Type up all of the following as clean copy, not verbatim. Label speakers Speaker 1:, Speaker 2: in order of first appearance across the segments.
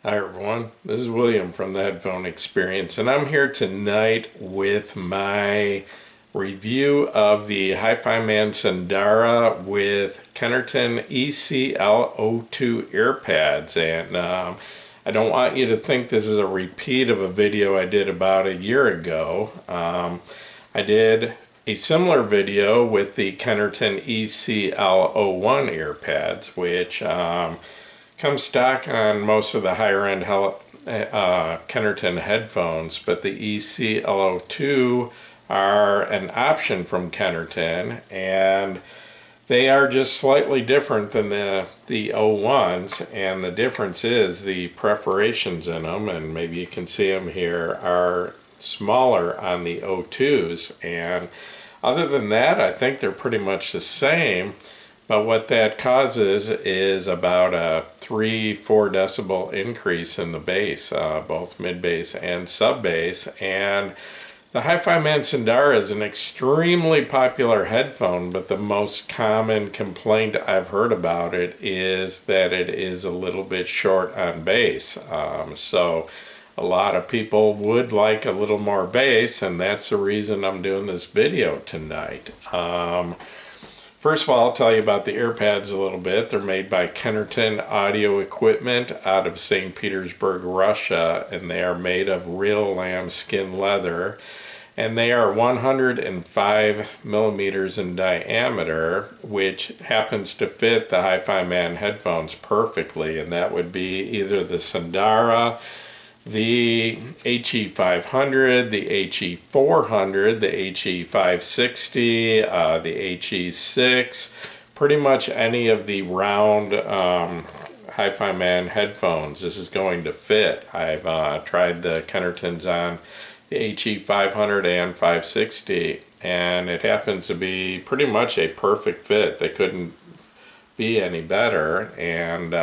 Speaker 1: Hi everyone, this is William from the Headphone Experience, and I'm here tonight with my review of the Hifiman Sundara with Kennerton Ecl-02 Earpads. And I don't want you to think this is a repeat of a video I did about a year ago. I did a similar video with the Kennerton Ecl-01 Earpads, which come stock on most of the higher end Kennerton headphones, but the Ecl-02 are an option from Kennerton, and they are just slightly different than the 01s, and the difference is the perforations in them, and maybe you can see them here, are smaller on the 02s, and other than that I think they're pretty much the same. But what that causes is about a 3-4 decibel increase in the bass, both mid bass and sub bass. And the Hifiman Sundara is an extremely popular headphone, but the most common complaint I've heard about it is that it is a little bit short on bass. So a lot of people would like a little more bass, and that's the reason I'm doing this video tonight. First of all, I'll tell you about the Earpads a little bit. They're made by Kennerton Audio Equipment out of St. Petersburg, Russia, and they are made of real lambskin leather. And they are 105 millimeters in diameter, which happens to fit the Hifiman headphones perfectly. And that would be either the Sundara, the HE500, the HE400, the HE560, the HE6, pretty much any of the round Hifiman headphones this is going to fit. I've tried the Kennertons on the HE500 and 560, and it happens to be pretty much a perfect fit. They couldn't be any better. And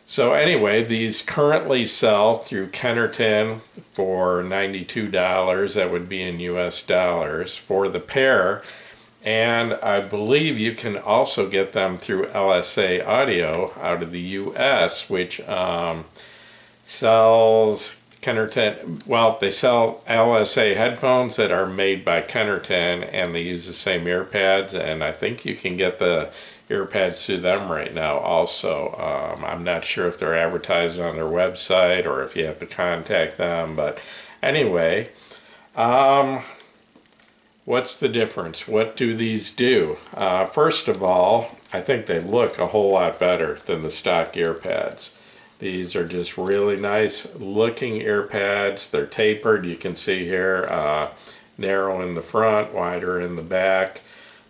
Speaker 1: so anyway, these currently sell through Kennerton for $92. That would be in US dollars for the pair. And I believe you can also get them through LSA Audio out of the US, which sells Kennerton, well, they sell LSA headphones that are made by Kennerton, and they use the same earpads, and I think you can get the earpads through them right now also. I'm not sure if they're advertising on their website or if you have to contact them, but anyway, what's the difference? What do these do? First of all, I think they look a whole lot better than the stock earpads. These are just really nice looking earpads. They're tapered, you can see here, narrow in the front, wider in the back.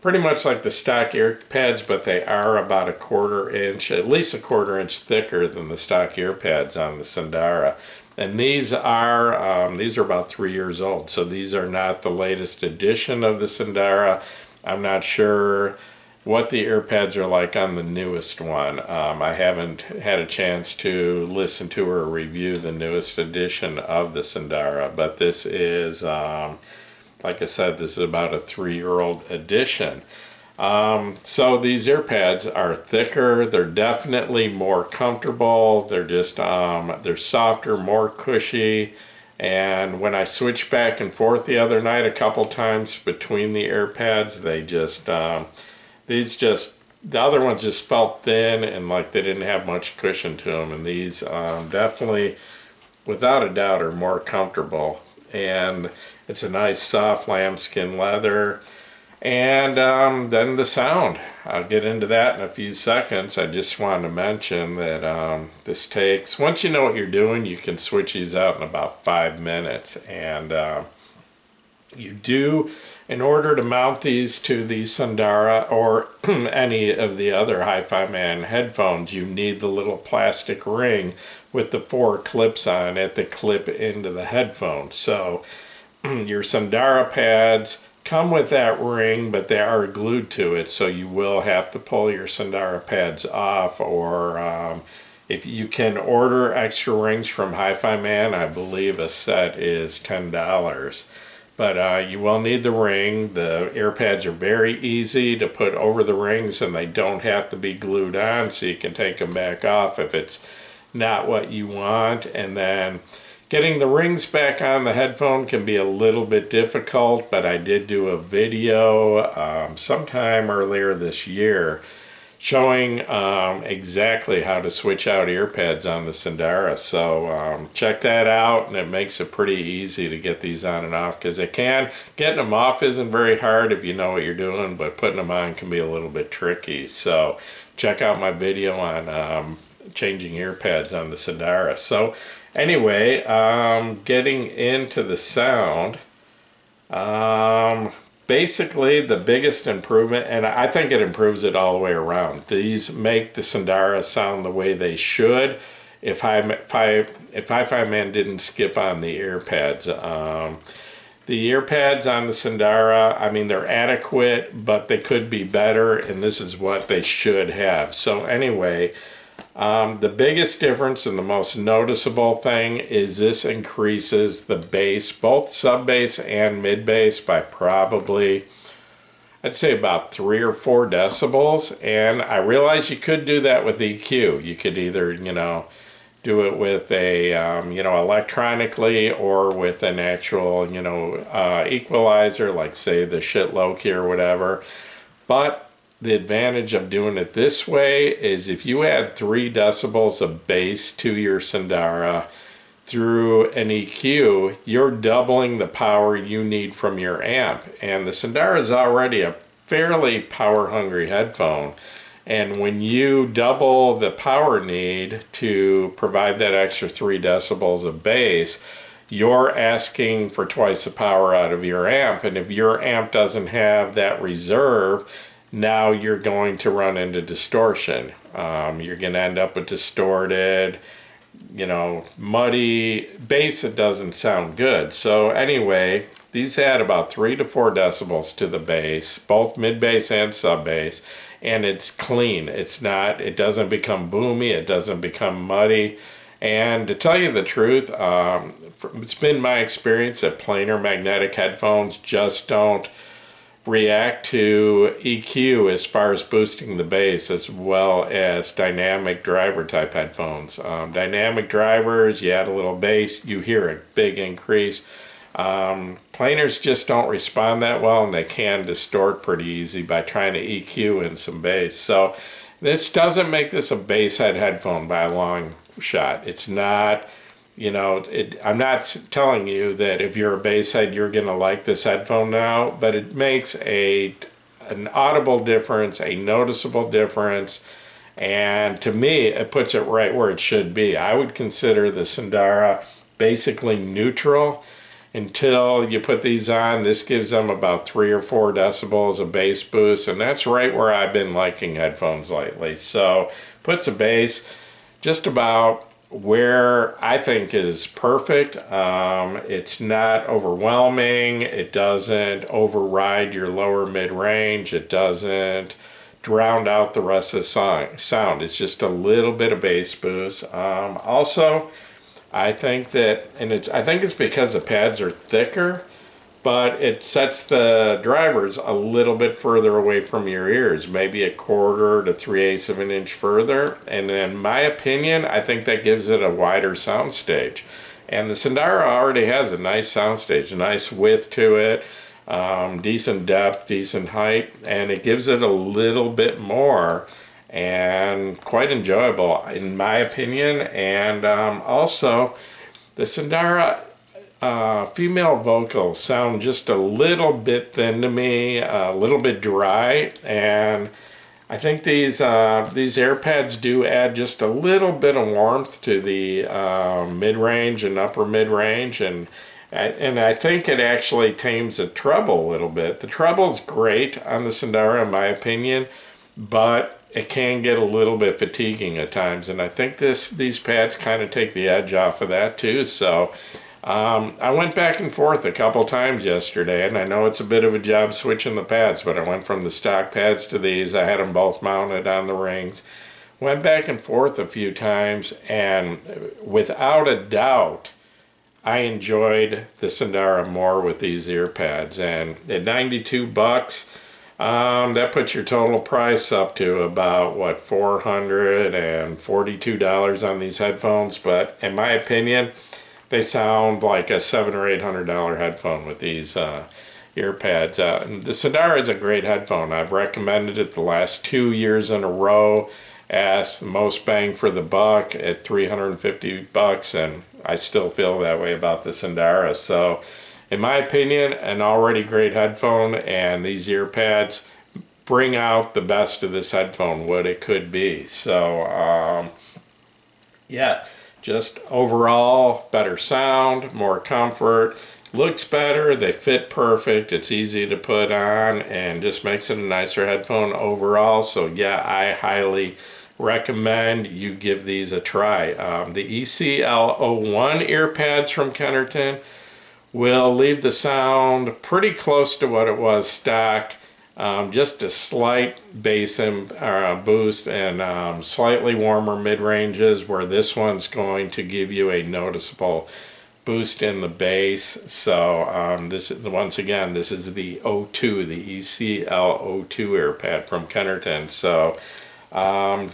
Speaker 1: Pretty much like the stock earpads, but they are about a 1/4 inch, at least a 1/4 inch thicker than the stock earpads on the Sundara. And these are about 3 years old, so these are not the latest edition of the Sundara. I'm not sure what the earpads are like on the newest one. I haven't had a chance to listen to or review the newest edition of the Sundara, but this is, like I said, this is about a 3-year-old edition. So these earpads are thicker. They're definitely more comfortable. They're just, they're softer, more cushy. And when I switched back and forth the other night a couple times between the earpads, they just, the other ones just felt thin and like they didn't have much cushion to them. And these definitely, without a doubt, are more comfortable. And it's a nice soft lambskin leather. And then the sound. I'll get into that in a few seconds. I just wanted to mention that this takes, once you know what you're doing, you can switch these out in about 5 minutes. And you do, in order to mount these to the Sundara or any of the other Hifiman headphones, you need the little plastic ring with the 4 clips on it that clip into the headphone. So your Sundara pads come with that ring, but they are glued to it, so you will have to pull your Sundara pads off, or if you can order extra rings from Hifiman, I believe a set is $10. But you will need the ring. The earpads are very easy to put over the rings, and they don't have to be glued on, so you can take them back off if it's not what you want. And then getting the rings back on the headphone can be a little bit difficult, but I did do a video sometime earlier this year showing exactly how to switch out ear pads on the Sundara. So check that out, and it makes it pretty easy to get these on and off, because getting them off isn't very hard if you know what you're doing, but putting them on can be a little bit tricky. So check out my video on changing ear pads on the Sundara. So anyway, getting into the sound, basically the biggest improvement, and I think it improves it all the way around. These make the Sundara sound the way they should if Hifiman didn't skip on the ear pads. The ear pads on the Sundara, I mean, they're adequate, but they could be better, and this is what they should have. So anyway, the biggest difference and the most noticeable thing is this increases the bass, both sub bass and mid bass, by probably, I'd say about 3 or 4 decibels. And I realize you could do that with EQ. You could either, do it with a, electronically, or with an actual, equalizer, like say the Shitloki or whatever. But the advantage of doing it this way is if you add 3 decibels of bass to your Sundara through an EQ, you're doubling the power you need from your amp. And the Sundara is already a fairly power-hungry headphone. And when you double the power need to provide that extra 3 decibels of bass, you're asking for twice the power out of your amp. And if your amp doesn't have that reserve, now you're going to run into distortion. You're going to end up with distorted, muddy bass that doesn't sound good. So anyway, these add about 3 to 4 decibels to the bass, both mid bass and sub bass, and it's clean. It doesn't become boomy, it doesn't become muddy. And to tell you the truth, it's been my experience that planar magnetic headphones just don't react to EQ as far as boosting the bass, as well as dynamic driver type headphones. Dynamic drivers, you add a little bass, you hear a big increase. Planars just don't respond that well, and they can distort pretty easy by trying to EQ in some bass. So this doesn't make this a bass head headphone by a long shot. It's not, I'm not telling you that if you're a bass head, you're going to like this headphone now, but it makes an audible difference, a noticeable difference, and to me, it puts it right where it should be. I would consider the Sundara basically neutral until you put these on. This gives them about 3 or 4 decibels of bass boost, and that's right where I've been liking headphones lately. So puts a bass just about where I think is perfect. It's not overwhelming. It doesn't override your lower mid-range. It doesn't drown out the rest of the sound. It's just a little bit of bass boost. Also, I think it's because the pads are thicker, but it sets the drivers a little bit further away from your ears, maybe 1/4 to 3/8 of an inch further. And in my opinion, I think that gives it a wider soundstage. And the Sundara already has a nice soundstage, a nice width to it, decent depth, decent height, and it gives it a little bit more, and quite enjoyable in my opinion. And also, the Sundara female vocals sound just a little bit thin to me, a little bit dry, and I think these AirPads do add just a little bit of warmth to the mid-range and upper mid-range, and I think it actually tames the treble a little bit. The treble's great on the Sundara in my opinion, but it can get a little bit fatiguing at times, and I think these pads kind of take the edge off of that too. So I went back and forth a couple times yesterday, and I know it's a bit of a job switching the pads, but I went from the stock pads to these. I had them both mounted on the rings. Went back and forth a few times, and without a doubt, I enjoyed the Sundara more with these ear pads. And at $92, That puts your total price up to about, what, $442 on these headphones. But in my opinion, they sound like a $700 or $800 headphone with these earpads. The Sundara is a great headphone. I've recommended it the last 2 years in a row as the most bang for the buck at $350, and I still feel that way about the Sundara. So in my opinion, an already great headphone, and these earpads bring out the best of this headphone, what it could be. So yeah, just overall better sound, more comfort, looks better, they fit perfect, it's easy to put on, and just makes it a nicer headphone overall. So yeah, I highly recommend you give these a try. The Ecl-01 Earpads from Kennerton will leave the sound pretty close to what it was stock. Just a slight bass boost and slightly warmer mid-ranges, where this one's going to give you a noticeable boost in the bass. So this is, once again, this is the O2, the Ecl-02 Earpad from Kennerton. So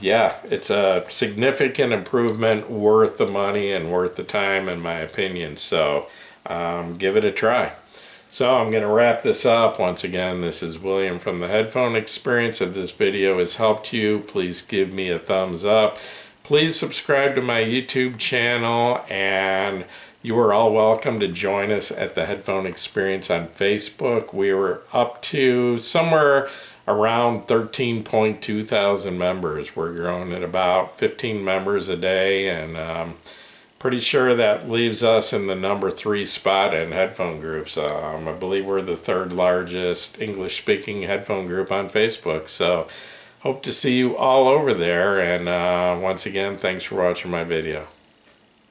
Speaker 1: yeah, it's a significant improvement, worth the money and worth the time in my opinion. So give it a try. So I'm going to wrap this up. Once again, this is William from the Headphone Experience. If this video has helped you, please give me a thumbs up. Please subscribe to my YouTube channel, and you are all welcome to join us at the Headphone Experience on Facebook. We were up to somewhere around 13.2 thousand members. We're growing at about 15 members a day, and pretty sure that leaves us in the number 3 spot in headphone groups. I believe we're the 3rd largest English-speaking headphone group on Facebook. So hope to see you all over there, and once again, thanks for watching my video.